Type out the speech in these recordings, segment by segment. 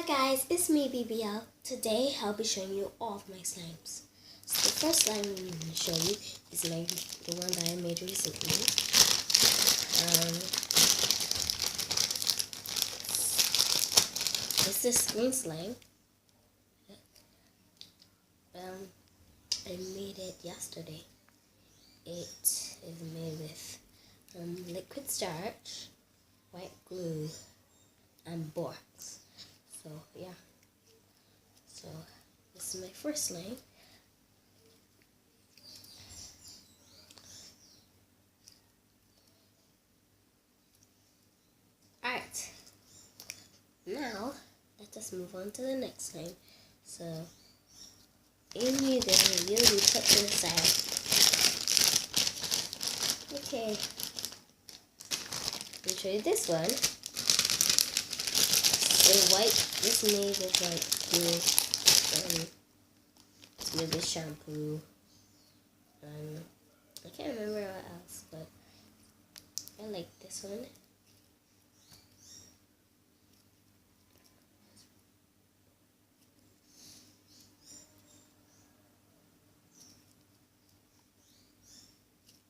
guys, it's me BBL. Today I'll be showing you all of my slimes. So the first slime I'm going to show you is the one that I made recently. It's this green slime. I made it yesterday. It is made with liquid starch, white glue, and borax. So yeah. So this is my first slime. Alright. Now let us move on to the next slime. So in here then you'll be put to the side. Okay. Let me show you this one. This made with white glue. It's made with shampoo. I can't remember what else, but I like this one.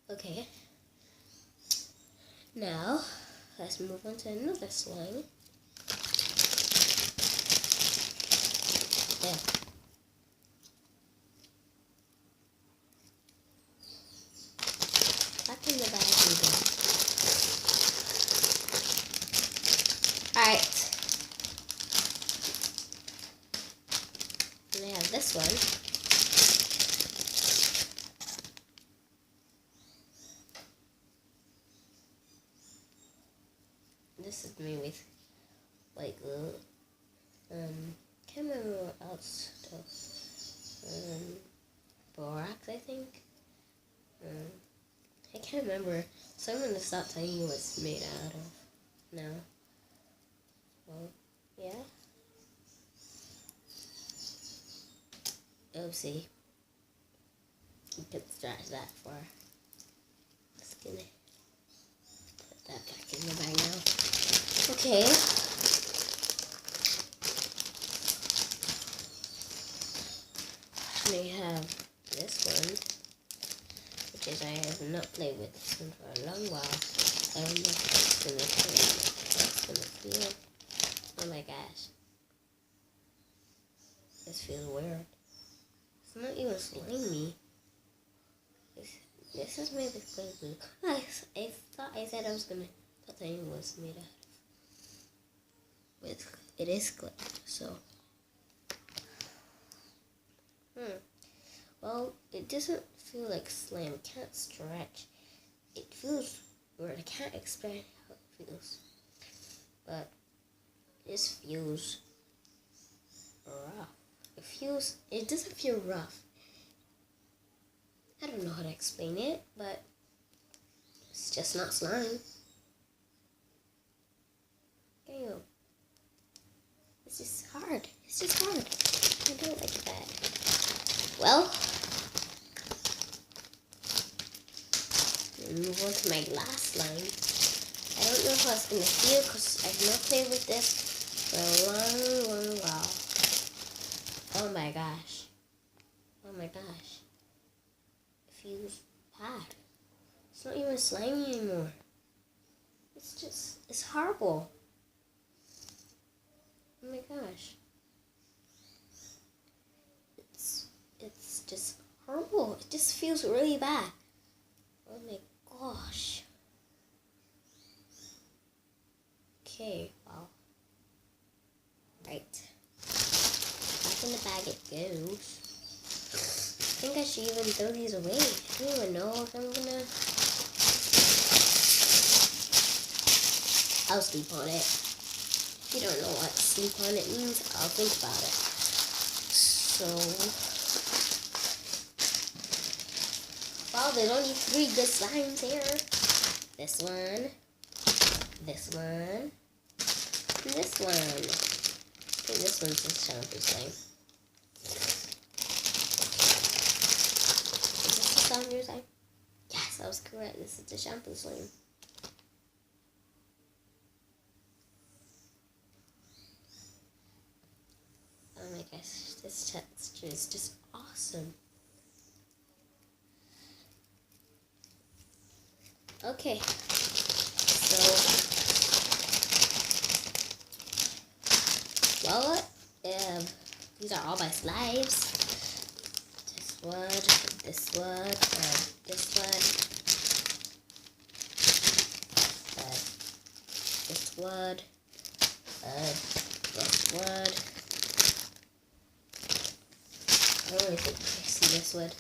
Okay. Now let's move on to another slime. Yeah. Back in the bag we go. Alright. And I have this one. This is made with white glue. Can't remember what else though. Borax, I think. I can't remember, so I'm gonna stop telling you what it's made out of now. Well, yeah. Oopsie. You can scratch that for. Just gonna put that back in the bag now. Okay. We have this one, which is I have not played with this one for a long while. I don't know if it's gonna feel. Oh my gosh. This feels weird. It's not even slimy. This is made with clay glue. I thought I said I was gonna tell you what it's made out of. It is clay, so. Well, it doesn't feel like slime. It can't stretch. It feels weird. I can't explain how it feels. But this feels rough. It doesn't feel rough. I don't know how to explain it, but it's just not slime. Damn. It's just hard. It's just hard. I don't like that. Well, move on to my last slime. I don't know how it's gonna feel because I've not played with this for a long while. Oh my gosh. Oh my gosh. It feels bad. It's not even slimy anymore. It's horrible. Oh my gosh. It's just horrible. It just feels really bad. Oh my gosh. Okay, well. Right. Back in the bag it goes. I think I should even throw these away. I don't even know if I'm gonna. I'll sleep on it. If you don't know what sleep on it means, I'll think about it. So. Well, there's only 3 good slimes here. This one, this one, and this one. I think this one's just shampoo slime. Is this the shampoo slime? Yes, I was correct. This is the shampoo slime. this texture is just awesome. Okay, so well, these are all my slimes. This one, this one, and this one, and this one, and this one. I don't really think you see this one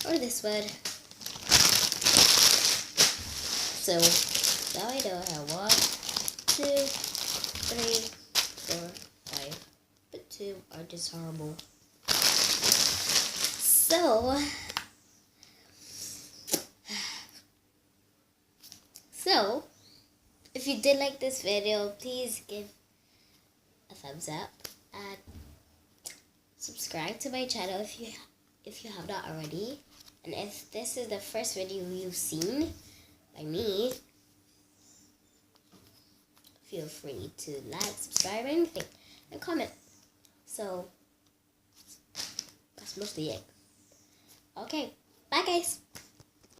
or this one. So now I know I have 1, 2, 3, 4, 5, but 2 are just horrible. So if you did like this video, please give a thumbs up and subscribe to my channel if you have not already. And if this is the first video you've seen by me, feel free to like, subscribe, anything, and comment. So that's mostly it. Okay, bye guys.